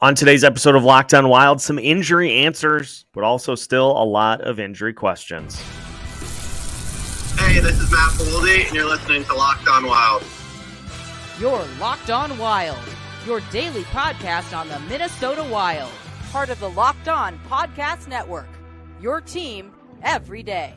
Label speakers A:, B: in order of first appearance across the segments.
A: On today's episode of Locked On Wild, some injury answers, but also still a lot of injury questions.
B: Hey, this is Matt Boldy, and you're listening to Locked On Wild.
C: You're Locked On Wild, your daily podcast on the Minnesota Wild. Part of the Locked On Podcast Network, your team every day.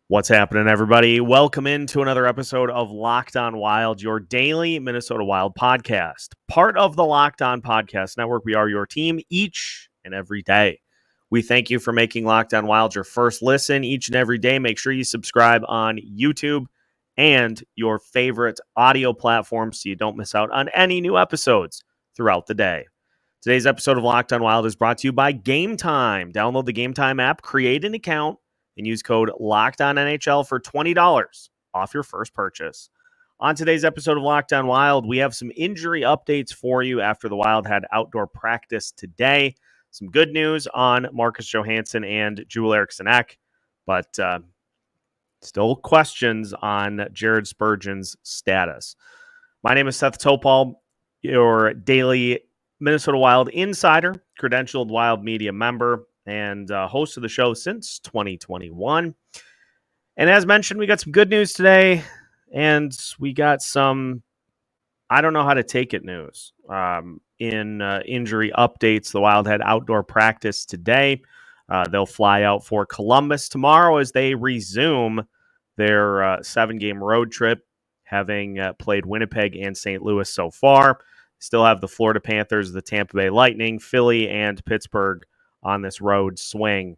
A: What's happening, everybody? Welcome into another episode of Locked On Wild, your daily Minnesota Wild podcast. Part of the Locked On Podcast Network, we are your team each and every day. We thank you for making Locked On Wild your first listen each and every day. Make sure you subscribe on YouTube and your favorite audio platform so you don't miss out on any new episodes throughout the day. Today's episode of Locked On Wild is brought to you by Game Time. Download the Game Time app, create an account, and use code LOCKEDONNHL for $20 off your first purchase. On today's episode of Locked On Wild, we have some injury updates for you after the Wild had outdoor practice today. Some good news on Marcus Johansson and Joel Eriksson, but still questions on Jared Spurgeon's status. My name is Seth Topal, your daily Minnesota Wild insider, credentialed Wild media member, and host of the show since 2021. And as mentioned, we got some good news today, and we got some, I don't know how to take it news. In injury updates, the Wild had outdoor practice today. They'll fly out for Columbus tomorrow as they resume their 7-game road trip, having played Winnipeg and St. Louis so far. Still have the Florida Panthers, the Tampa Bay Lightning, Philly, and Pittsburgh on this road swing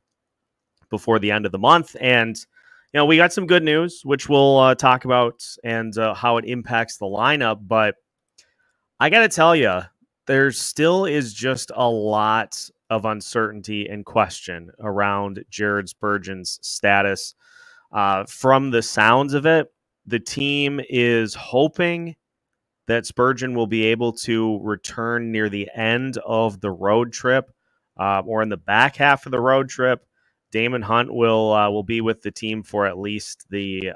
A: before the end of the month. And, you know, we got some good news, which we'll talk about and how it impacts the lineup. But I got to tell you, there still is just a lot of uncertainty and question around Jared Spurgeon's status. From the sounds of it, the team is hoping that Spurgeon will be able to return near the end of the road trip. Or in the back half of the road trip. Damon Hunt will be with the team for at least the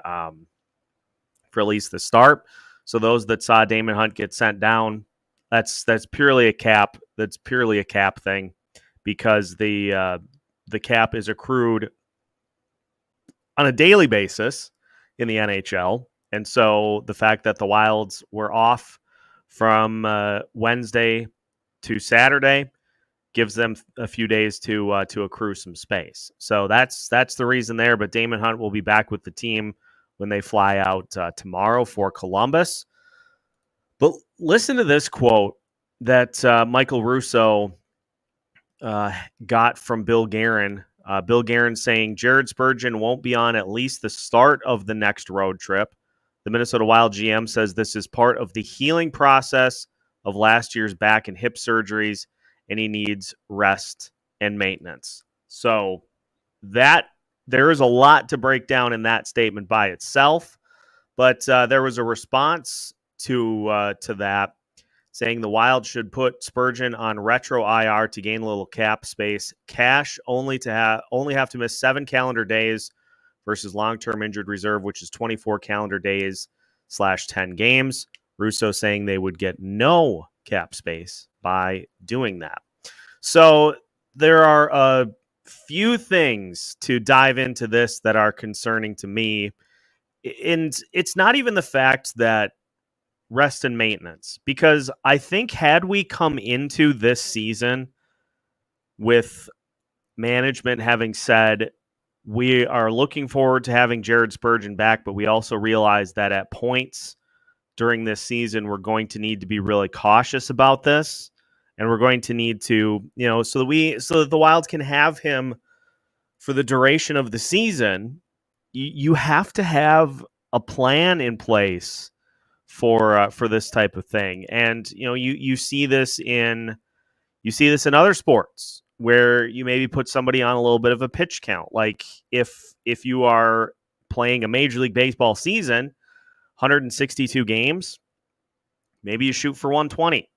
A: start. So those that saw Damon Hunt get sent down, that's purely a cap. That's purely a cap thing, because the cap is accrued on a daily basis in the NHL, and so the fact that the Wilds were off from Wednesday to Saturday gives them a few days to accrue some space. So that's the reason there. But Damon Hunt will be back with the team when they fly out tomorrow for Columbus. But listen to this quote that Michael Russo got from Bill Guerin. Bill Guerin saying, Jared Spurgeon won't be on at least the start of the next road trip. The Minnesota Wild GM says this is part of the healing process of last year's back and hip surgeries, and he needs rest and maintenance. So that there is a lot to break down in that statement by itself. But there was a response to that, saying the Wild should put Spurgeon on retro IR to gain a little cap space. Cash only have to miss 7 calendar days versus long-term injured reserve, which is 24 calendar days /10 games. Russo saying they would get no cap space by doing that. So there are a few things to dive into this that are concerning to me. And it's not even the fact that rest and maintenance, because I think had we come into this season with management having said, we are looking forward to having Jared Spurgeon back, but we also realize that at points during this season, we're going to need to be really cautious about this. And we're going to need to, so that the Wild can have him for the duration of the season. You have to have a plan in place for this type of thing. And you see this in other sports where you maybe put somebody on a little bit of a pitch count. Like if you are playing a Major League Baseball season, 162 games, maybe you shoot for 120.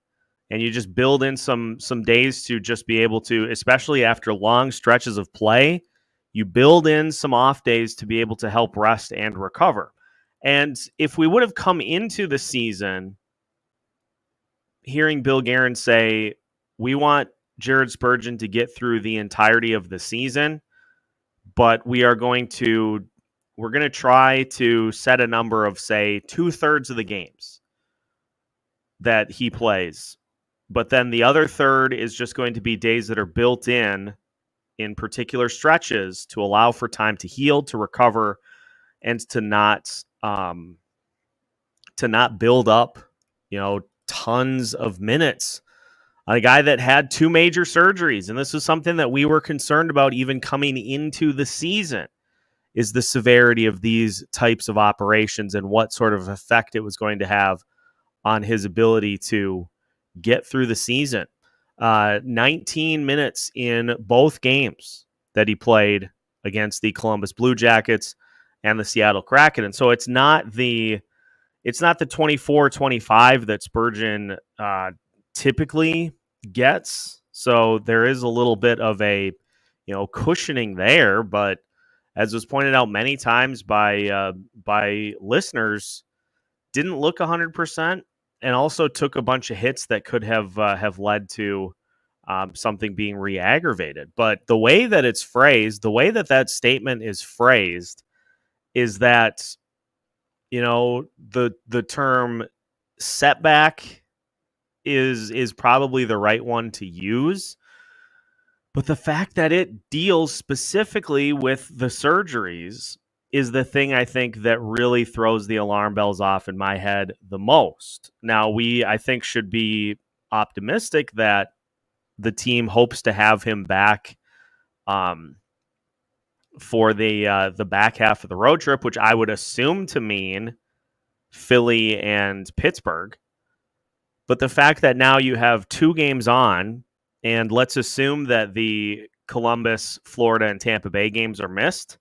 A: And you just build in some days to just be able to, especially after long stretches of play, you build in some off days to be able to help rest and recover. And if we would have come into the season hearing Bill Guerin say, we want Jared Spurgeon to get through the entirety of the season, but we're going to try to set a number of, say, 2/3 of the games that he plays. But then the other third is just going to be days that are built in particular stretches to allow for time to heal, to recover, and to not build up, tons of minutes on a guy that had 2 major surgeries. And this was something that we were concerned about even coming into the season, is the severity of these types of operations and what sort of effect it was going to have on his ability to get through the season. 19 minutes in both games that he played against the Columbus Blue Jackets and the Seattle Kraken. And so it's not the 24-25 that Spurgeon typically gets. So there is a little bit of a, cushioning there. But as was pointed out many times by listeners, didn't look 100%, and also took a bunch of hits that could have led to something being re-aggravated. But the way that it's phrased, the way that statement is phrased, is that, the term setback is probably the right one to use. But the fact that it deals specifically with the surgeries is the thing I think that really throws the alarm bells off in my head the most. Now, I think, should be optimistic that the team hopes to have him back for the back half of the road trip, which I would assume to mean Philly and Pittsburgh. But the fact that now you have 2 games on, and let's assume that the Columbus, Florida, and Tampa Bay games are missed,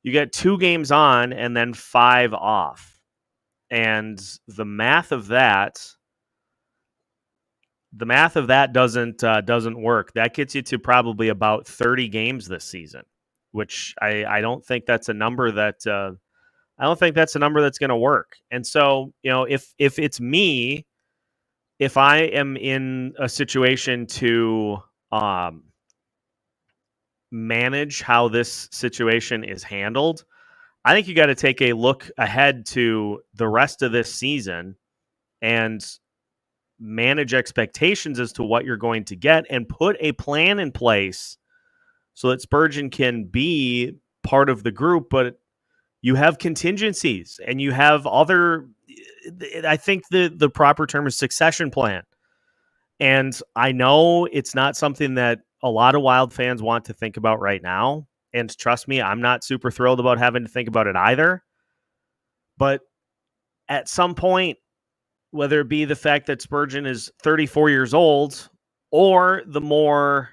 A: you get 2 games on and then 5 off. And the math of that doesn't work. That gets you to probably about 30 games this season, which I don't think that's a number that that's going to work. And so, if it's me, if I am in a situation to manage how this situation is handled, I think you got to take a look ahead to the rest of this season and manage expectations as to what you're going to get, and put a plan in place so that Spurgeon can be part of the group. But you have contingencies, and you have other, I think the proper term is succession plan. And I know it's not something that a lot of Wild fans want to think about right now. And trust me, I'm not super thrilled about having to think about it either. But at some point, whether it be the fact that Spurgeon is 34 years old, or the more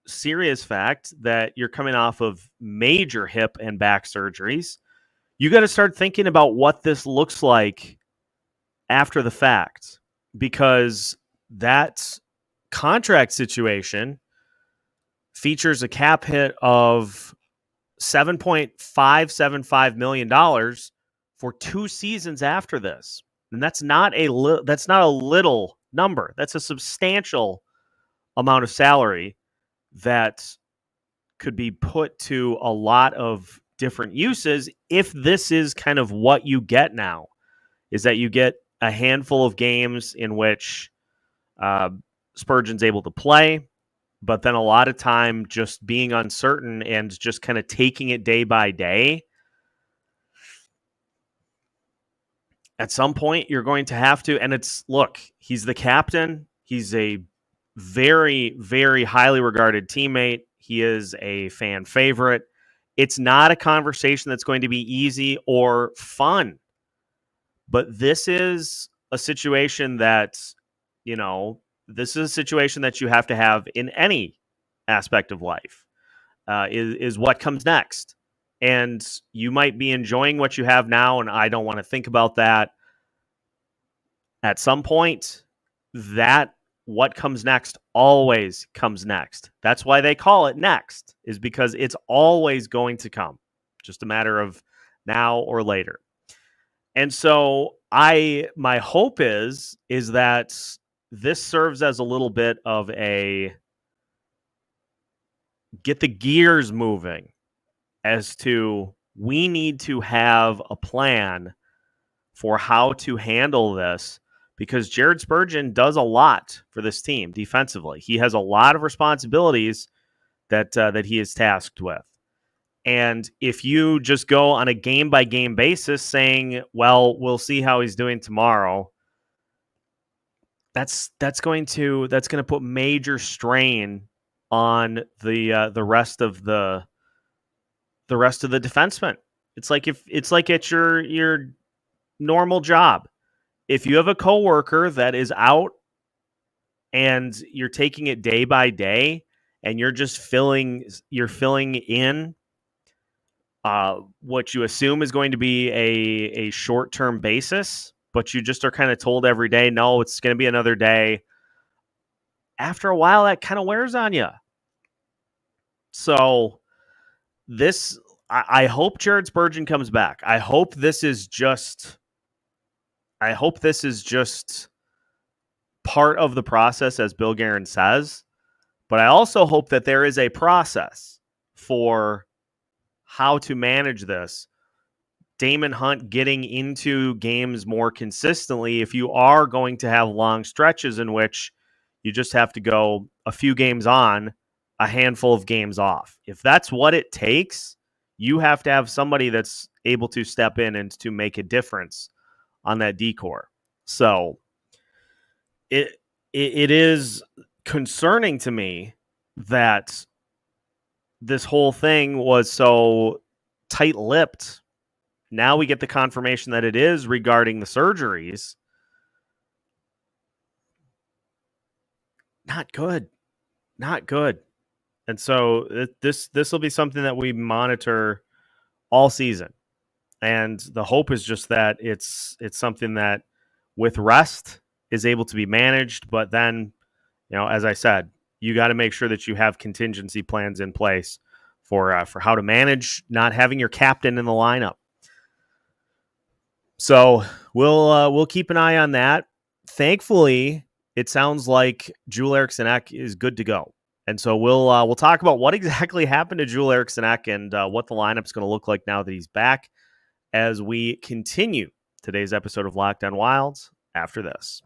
A: serious fact that you're coming off of major hip and back surgeries, you got to start thinking about what this looks like after the fact, because that contract situation features a cap hit of $7.575 million for 2 seasons after this. And that's not a little number. That's a substantial amount of salary that could be put to a lot of different uses if this is kind of what you get now, is that you get a handful of games in which Spurgeon's able to play, but then a lot of time just being uncertain and just kind of taking it day by day. At some point, you're going to have to, and he's the captain. He's a very, very highly regarded teammate. He is a fan favorite. It's not a conversation that's going to be easy or fun, but this is a situation that, you have to have in any aspect of life, is what comes next. And you might be enjoying what you have now, and I don't want to think about that. At some point, that what comes next always comes next. That's why they call it next, is because it's always going to come. Just a matter of now or later. And so my hope is that this serves as a little bit of a get the gears moving as to we need to have a plan for how to handle this, because Jared Spurgeon does a lot for this team defensively. He has a lot of responsibilities that he is tasked with. And if you just go on a game-by-game basis saying, well, we'll see how he's doing tomorrow, that's going to put major strain on the rest of the defensemen. It's like it's your normal job. If you have a coworker that is out and you're taking it day by day and you're just filling in what you assume is going to be a short-term basis, but you just are kind of told every day, no, it's going to be another day. After a while, that kind of wears on you. So I hope Jared Spurgeon comes back. I hope this is just part of the process, as Bill Guerin says. But I also hope that there is a process for how to manage this. Damon Hunt getting into games more consistently if you are going to have long stretches in which you just have to go a few games on, a handful of games off. If that's what it takes, you have to have somebody that's able to step in and to make a difference on that decor. So it is concerning to me that this whole thing was so tight-lipped. Now we get the confirmation that it is regarding the surgeries. Not good. And so this will be something that we monitor all season. And the hope is just that it's something that with rest is able to be managed. But then, as I said, you got to make sure that you have contingency plans in place for how to manage not having your captain in the lineup. So we'll keep an eye on that. Thankfully, it sounds like Joel Eriksson is good to go. And so we'll talk about what exactly happened to Joel Eriksson and what the lineup's going to look like now that he's back as we continue today's episode of Locked On Wilds after this.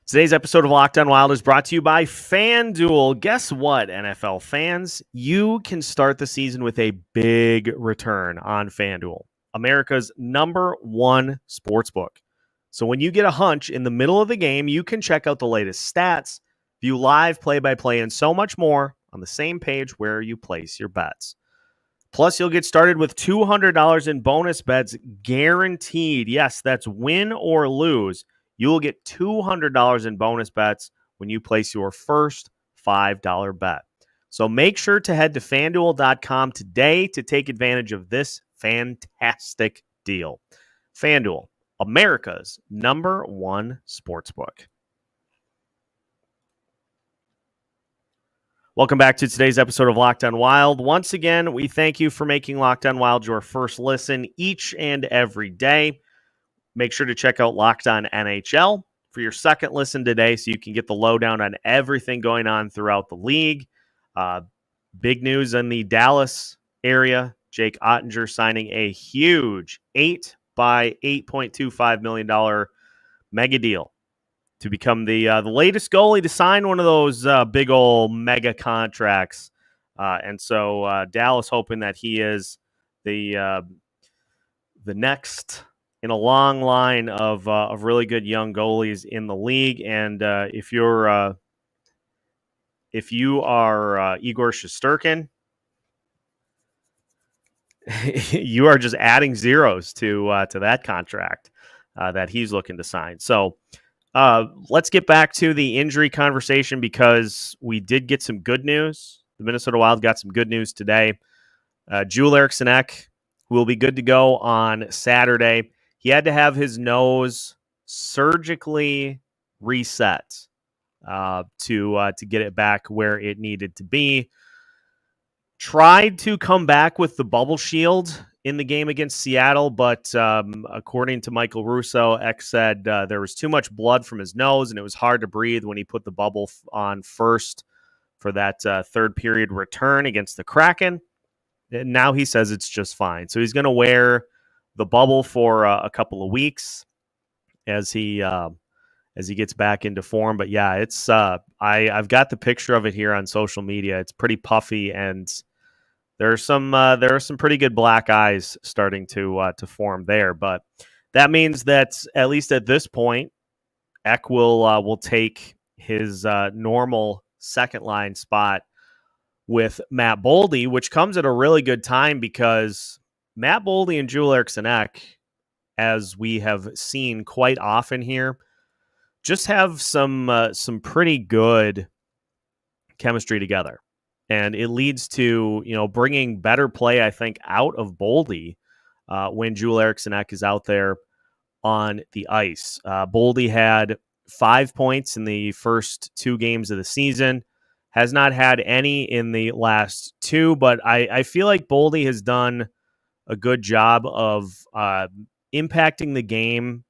A: Today's episode of Locked On Wild is brought to you by FanDuel. Guess what, NFL fans? You can start the season with a big return on FanDuel, America's #1 sportsbook. So when you get a hunch in the middle of the game, you can check out the latest stats, view live play-by-play, and so much more on the same page where you place your bets. Plus, you'll get started with $200 in bonus bets guaranteed. Yes, that's win or lose. You will get $200 in bonus bets when you place your first $5 bet. So make sure to head to FanDuel.com today to take advantage of this fantastic deal. FanDuel, America's #1 sportsbook. Welcome back to today's episode of Locked On Wild. Once again, we thank you for making Locked On Wild your first listen each and every day. Make sure to check out Locked On NHL for your second listen today so you can get the lowdown on everything going on throughout the league. Big news in the Dallas area. Jake Ottinger signing a huge $8.25 million mega deal to become the latest goalie to sign one of those big old mega contracts. And so Dallas hoping that he is the next in a long line of really good young goalies in the league. And if you are Igor Shesterkin, you are just adding zeros to that contract that he's looking to sign. So let's get back to the injury conversation because we did get some good news. The Minnesota Wild got some good news today. Joel Eriksson will be good to go on Saturday. He had to have his nose surgically reset to get it back where it needed to be. Tried to come back with the bubble shield in the game against Seattle, but according to Michael Russo, Ek said there was too much blood from his nose and it was hard to breathe when he put the bubble on first for that third period return against the Kraken. And now he says it's just fine. So he's going to wear the bubble for a couple of weeks as he gets back into form. But yeah, it's I've got the picture of it here on social media. It's pretty puffy, and there are some pretty good black eyes starting to form there. But that means that at least at this point, Ek will take his normal second line spot with Matt Boldy, which comes at a really good time because Matt Boldy and Joel Eriksson Ek, as we have seen quite often here, just have some pretty good chemistry together. And it leads to, bringing better play, I think, out of Boldy when Joel Eriksson Ek is out there on the ice. Boldy had 5 points in the first 2 games of the season, has not had any in the last 2, but I feel like Boldy has done a good job of impacting the game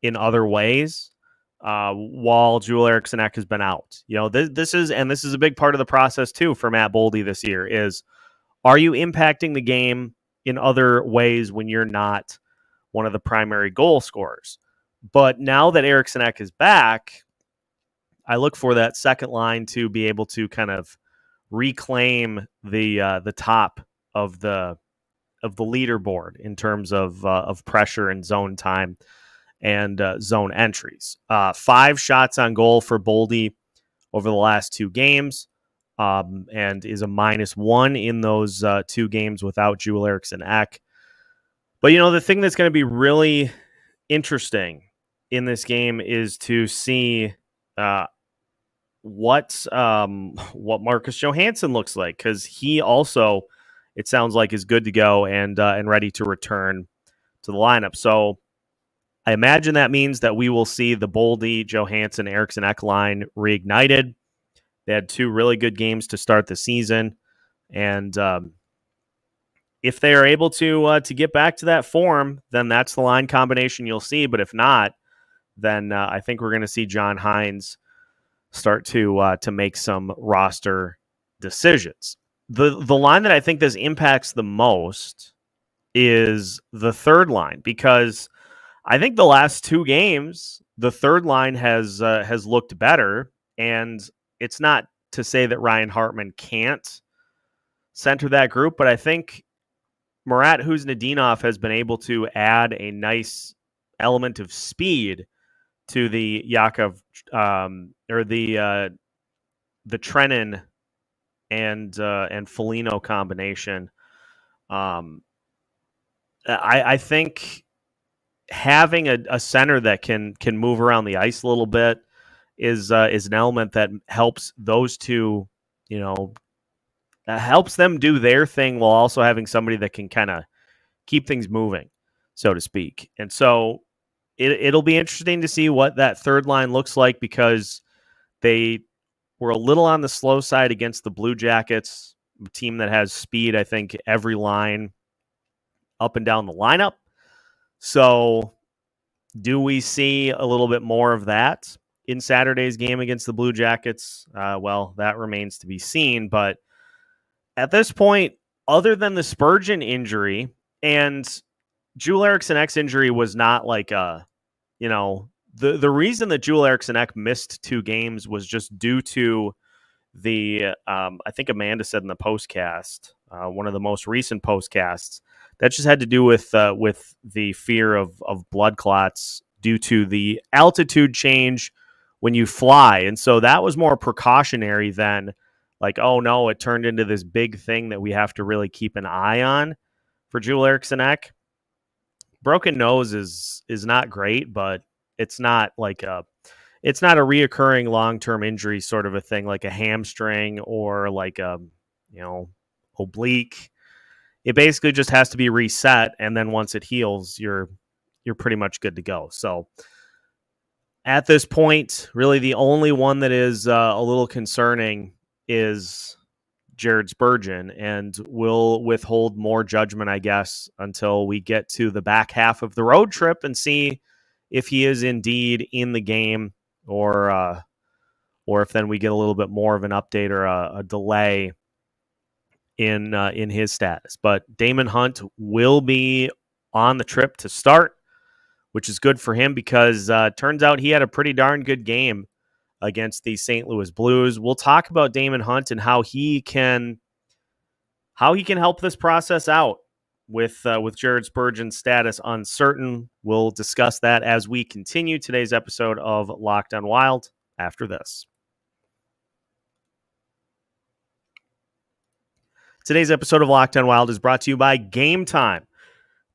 A: in other ways while Joel Eriksson Ek has been out. This is a big part of the process too for Matt Boldy this year is, are you impacting the game in other ways when you're not one of the primary goal scorers? But now that Eriksson Ek is back, I look for that second line to be able to kind of reclaim the top of the leaderboard in terms of pressure and zone time and zone entries. 5 shots on goal for Boldy over the last 2 games, and is a -1 in those 2 games without Joel Eriksson Ek. But the thing that's going to be really interesting in this game is to see what Marcus Johansson looks like, because he also, it sounds like, is good to go and ready to return to the lineup. So I imagine that means that we will see the Boldy, Johansson, Eriksson Ek line reignited. They had 2 really good games to start the season, and if they are able to get back to that form, then that's the line combination you'll see. But if not, then I think we're going to see John Hynes start to make some roster decisions. The line that I think this impacts the most is the third line, because I think the last 2 games, the third line has looked better, and it's not to say that Ryan Hartman can't center that group, but I think Murat Kuznetsov has been able to add a nice element of speed to the Yakov or the Trenin and Foligno combination. I think having a center that can move around the ice a little bit is an element that helps those two, helps them do their thing while also having somebody that can kind of keep things moving, so to speak. And so it'll be interesting to see what that third line looks like, because they were a little on the slow side against the Blue Jackets, a team that has speed, I think, every line up and down the lineup. So do we see a little bit more of that in Saturday's game against the Blue Jackets? Well, that remains to be seen. But at this point, other than the Spurgeon injury, and Joel Eriksson Ek's injury was not like the reason that Joel Eriksson Ek missed 2 games was just due to the I think Amanda said in the postcast, one of the most recent postcasts, that just had to do with the fear of blood clots due to the altitude change when you fly. And so that was more precautionary than like, oh no, it turned into this big thing that we have to really keep an eye on for Joel Eriksson Ek. Broken nose is not great, but it's not a reoccurring long-term injury sort of a thing, like a hamstring or like a oblique. It basically just has to be reset, and then once it heals, you're pretty much good to go. So at this point, really the only one that is a little concerning is Jared Spurgeon, and we'll withhold more judgment, I guess, until we get to the back half of the road trip and see if he is indeed in the game, or if then we get a little bit more of an update or a delay in his status. But Damon Hunt will be on the trip to start, which is good for him because turns out he had a pretty darn good game against the St. Louis Blues. We'll talk about Damon Hunt and how he can help this process out with Jared Spurgeon's status uncertain. We'll discuss that as we continue today's episode of Locked On Wild after this. Today's episode of Locked On Wild is brought to you by Game Time.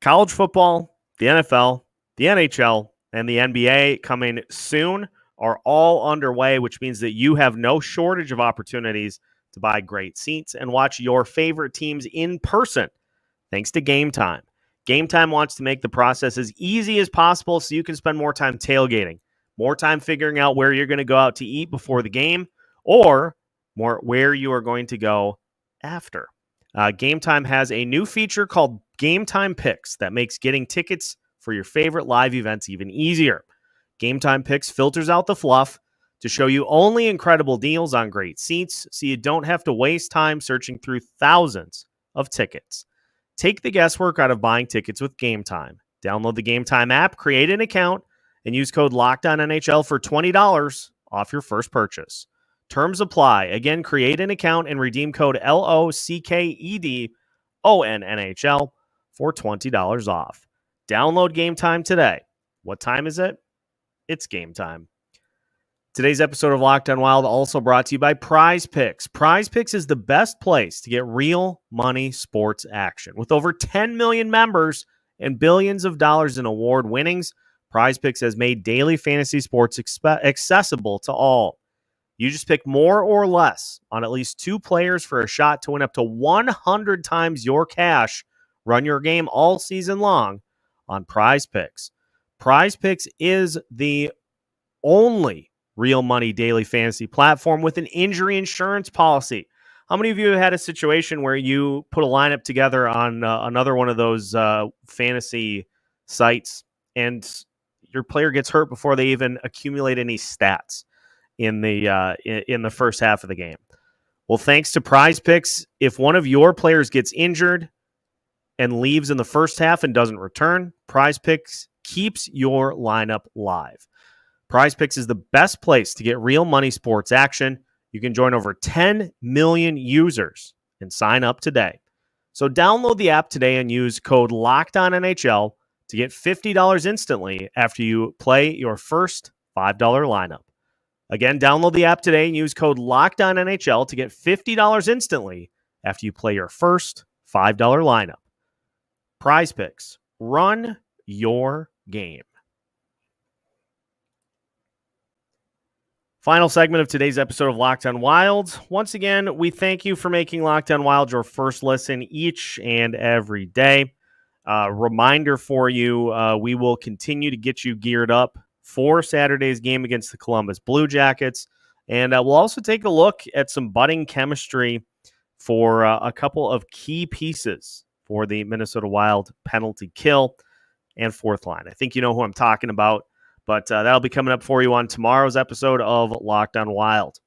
A: College football, the NFL, the NHL, and the NBA coming soon are all underway, which means that you have no shortage of opportunities to buy great seats and watch your favorite teams in person, thanks to Game Time. Game Time wants to make the process as easy as possible so you can spend more time tailgating, more time figuring out where you're going to go out to eat before the game, or more where you are going to go after. Game Time has a new feature called Game Time Picks that makes getting tickets for your favorite live events even easier. Game Time Picks filters out the fluff to show you only incredible deals on great seats so you don't have to waste time searching through thousands of tickets. Take the guesswork out of buying tickets with Game Time. Download the Game Time app, create an account, and use code LOCKEDONNHL for $20 off your first purchase. Terms apply. Again, create an account and redeem code LOCKEDONNHL for $20 off. Download Game Time today. What time is it? It's game time. Today's episode of Locked On Wild also brought to you by Prize Picks. Prize Picks is the best place to get real money sports action. With over 10 million members and billions of dollars in award winnings, Prize Picks has made daily fantasy sports accessible to all. You just pick more or less on at least two players for a shot to win up to 100 times your cash. Run your game all season long on Prize Picks. Prize Picks is the only real money daily fantasy platform with an injury insurance policy. How many of you have had a situation where you put a lineup together on another one of those fantasy sites and your player gets hurt before they even accumulate any stats in the first half of the game? Well, thanks to Prize Picks, if one of your players gets injured and leaves in the first half and doesn't return, Prize Picks keeps your lineup live. Prize Picks is the best place to get real money sports action. You can join over 10 million users and sign up today. So download the app today and use code LOCKEDONNHL to get $50 instantly after you play your first $5 lineup. Again, download the app today and use code LOCKEDONNHL to get $50 instantly after you play your first $5 lineup. Prize Picks. Run your game. Final segment of today's episode of Locked On Wild. Once again, we thank you for making Locked On Wild your first listen each and every day. Reminder for you, we will continue to get you geared up for Saturday's game against the Columbus Blue Jackets. And we'll also take a look at some budding chemistry for a couple of key pieces for the Minnesota Wild penalty kill and fourth line. I think you know who I'm talking about, but that'll be coming up for you on tomorrow's episode of Locked On Wild.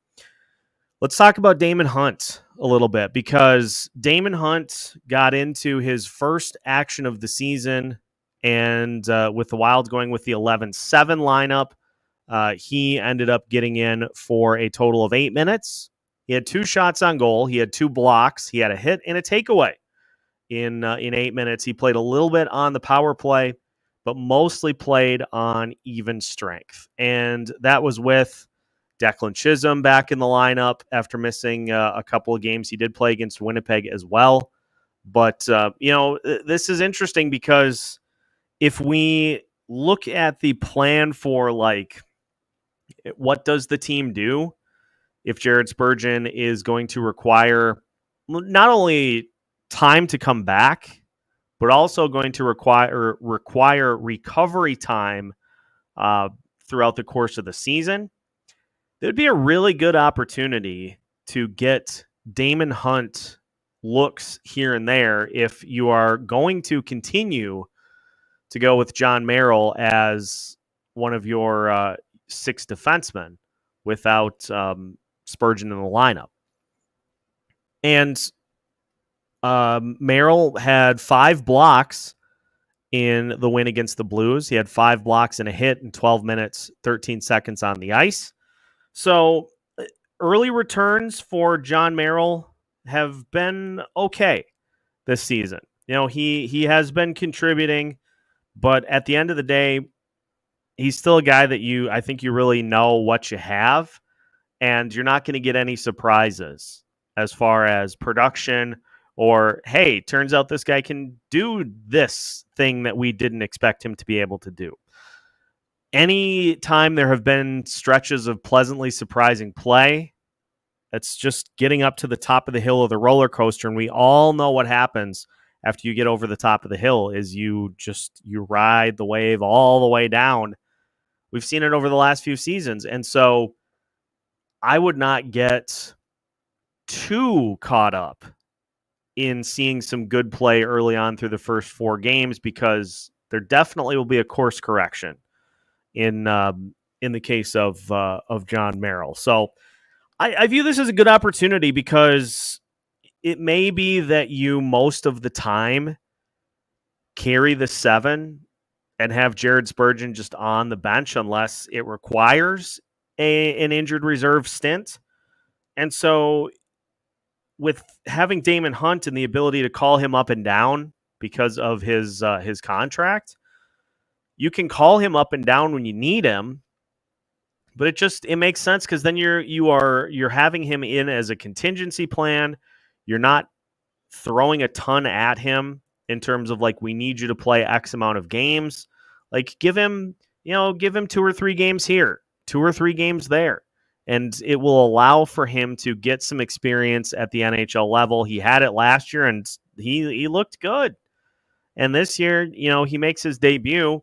A: Let's talk about Damon Hunt a little bit, because Damon Hunt got into his first action of the season, and with the Wild going with the 11-7 lineup, he ended up getting in for a total of 8 minutes. He had 2 shots on goal. He had 2 blocks. He had a hit and a takeaway in 8 minutes. He played a little bit on the power play, but mostly played on even strength. And that was with Declan Chisholm back in the lineup after missing a couple of games. He did play against Winnipeg as well. But, this is interesting because if we look at the plan for, what does the team do if Jared Spurgeon is going to require not only time to come back, but also going to require recovery time throughout the course of the season, it would be a really good opportunity to get Damon Hunt looks here and there if you are going to continue to go with John Merrill as one of your 6 defensemen without Spurgeon in the lineup. And Merrill had 5 blocks in the win against the Blues. He had 5 blocks and a hit in 12 minutes, 13 seconds on the ice. So early returns for John Merrill have been okay this season. You know, he has been contributing, but at the end of the day, he's still a guy that I think you really know what you have, and you're not going to get any surprises as far as production or, hey, turns out this guy can do this thing that we didn't expect him to be able to do. Any time there have been stretches of pleasantly surprising play, that's just getting up to the top of the hill of the roller coaster, and we all know what happens after you get over the top of the hill is you ride the wave all the way down. We've seen it over the last few seasons, and so I would not get too caught up in seeing some good play early on through the first 4 games, because there definitely will be a course correction in the case of John Merrill. So I view this as a good opportunity, because it may be that you most of the time carry the 7 and have Jared Spurgeon just on the bench unless it requires an injured reserve stint. And so with having Damon Hunt and the ability to call him up and down because of his contract, you can call him up and down when you need him, but it makes sense, because then you're having him in as a contingency plan. You're not throwing a ton at him in terms of like, we need you to play X amount of games. Like, give him 2 or 3 games here, 2 or 3 games there. And it will allow for him to get some experience at the NHL level. He had it last year, and he looked good. And this year, he makes his debut.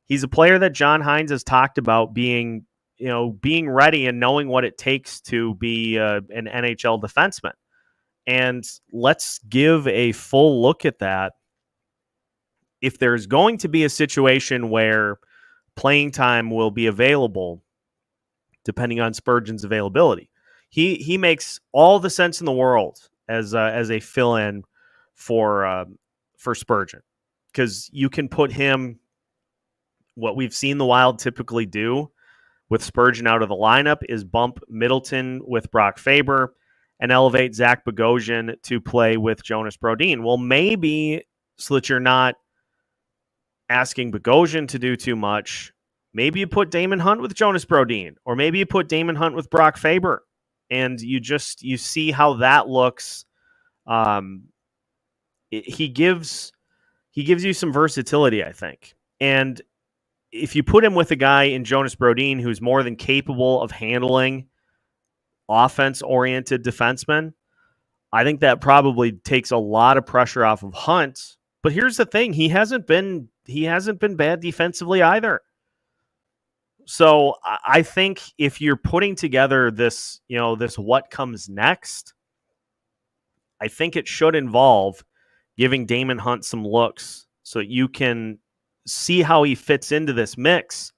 A: He's a player that John Hynes has talked about being ready and knowing what it takes to be an NHL defenseman. And let's give a full look at that. If there's going to be a situation where playing time will be available, depending on Spurgeon's availability, he makes all the sense in the world as a fill-in for Spurgeon, because you can put him, what we've seen the Wild typically do with Spurgeon out of the lineup is bump Middleton with Brock Faber and elevate Zach Bogosian to play with Jonas Brodin. Well, maybe so that you're not asking Bogosian to do too much, maybe you put Damon Hunt with Jonas Brodin, or maybe you put Damon Hunt with Brock Faber, and you see how that looks. He gives you some versatility, I think. And if you put him with a guy in Jonas Brodin who's more than capable of handling offense-oriented defensemen, I think that probably takes a lot of pressure off of Hunt. But here's the thing: he hasn't been bad defensively either. So I think if you're putting together this what comes next, I think it should involve giving Damon Hunt some looks so you can see how he fits into this mix,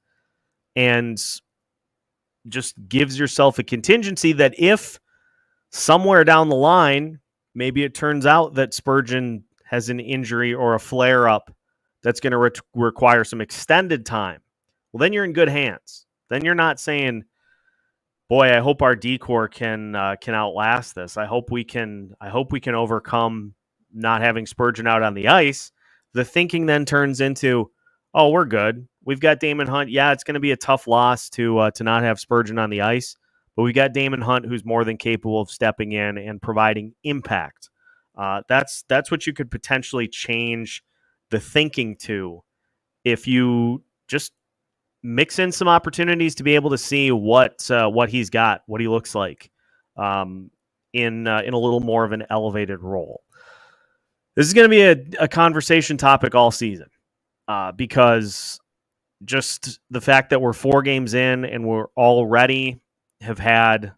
A: and just gives yourself a contingency that if somewhere down the line, maybe it turns out that Spurgeon has an injury or a flare-up that's going to require some extended time, well, then you're in good hands. Then you're not saying, boy, I hope our D-corps can outlast this. I hope we can overcome not having Spurgeon out on the ice. The thinking then turns into, oh, we're good. We've got Damon Hunt. Yeah, it's going to be a tough loss to not have Spurgeon on the ice, but we got Damon Hunt, who's more than capable of stepping in and providing impact. That's what you could potentially change the thinking to if you just mix in some opportunities to be able to see what he's got, what he looks like in a little more of an elevated role. This is going to be a conversation topic all season. Because just the fact that we're 4 games in and we're already have had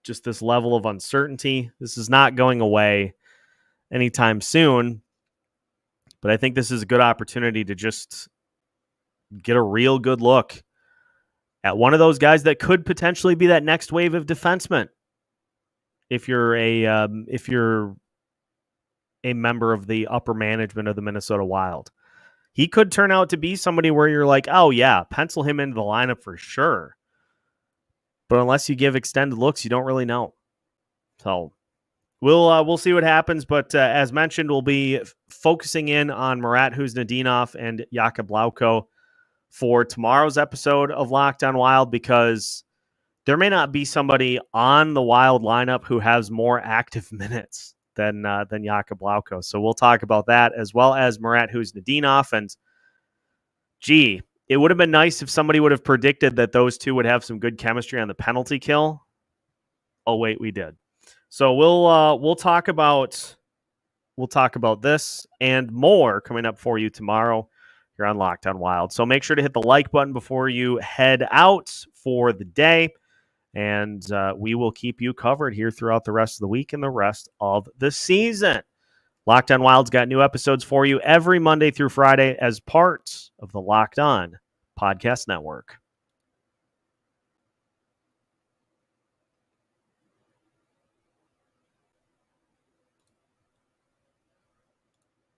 A: just this level of uncertainty. This is not going away anytime soon. But I think this is a good opportunity to just get a real good look at one of those guys that could potentially be that next wave of defensemen. If you're a member of the upper management of the Minnesota Wild, he could turn out to be somebody where you're like, oh yeah, pencil him into the lineup for sure. But unless you give extended looks, you don't really know. So we'll see what happens. But as mentioned, we'll be focusing in on Marat Huznadinov and Jakub Lauko for tomorrow's episode of Locked On Wild, because there may not be somebody on the Wild lineup who has more active minutes than Jakub Lauko. So we'll talk about that, as well as Marat Huznadinov. And gee, it would have been nice if somebody would have predicted that those two would have some good chemistry on the penalty kill. Oh wait, we did. So we'll talk about this and more coming up for you tomorrow here on Locked On Wild. So make sure to hit the like button before you head out for the day, and we will keep you covered here throughout the rest of the week and the rest of the season. Locked On Wild's got new episodes for you every Monday through Friday as part of the Locked On Podcast Network.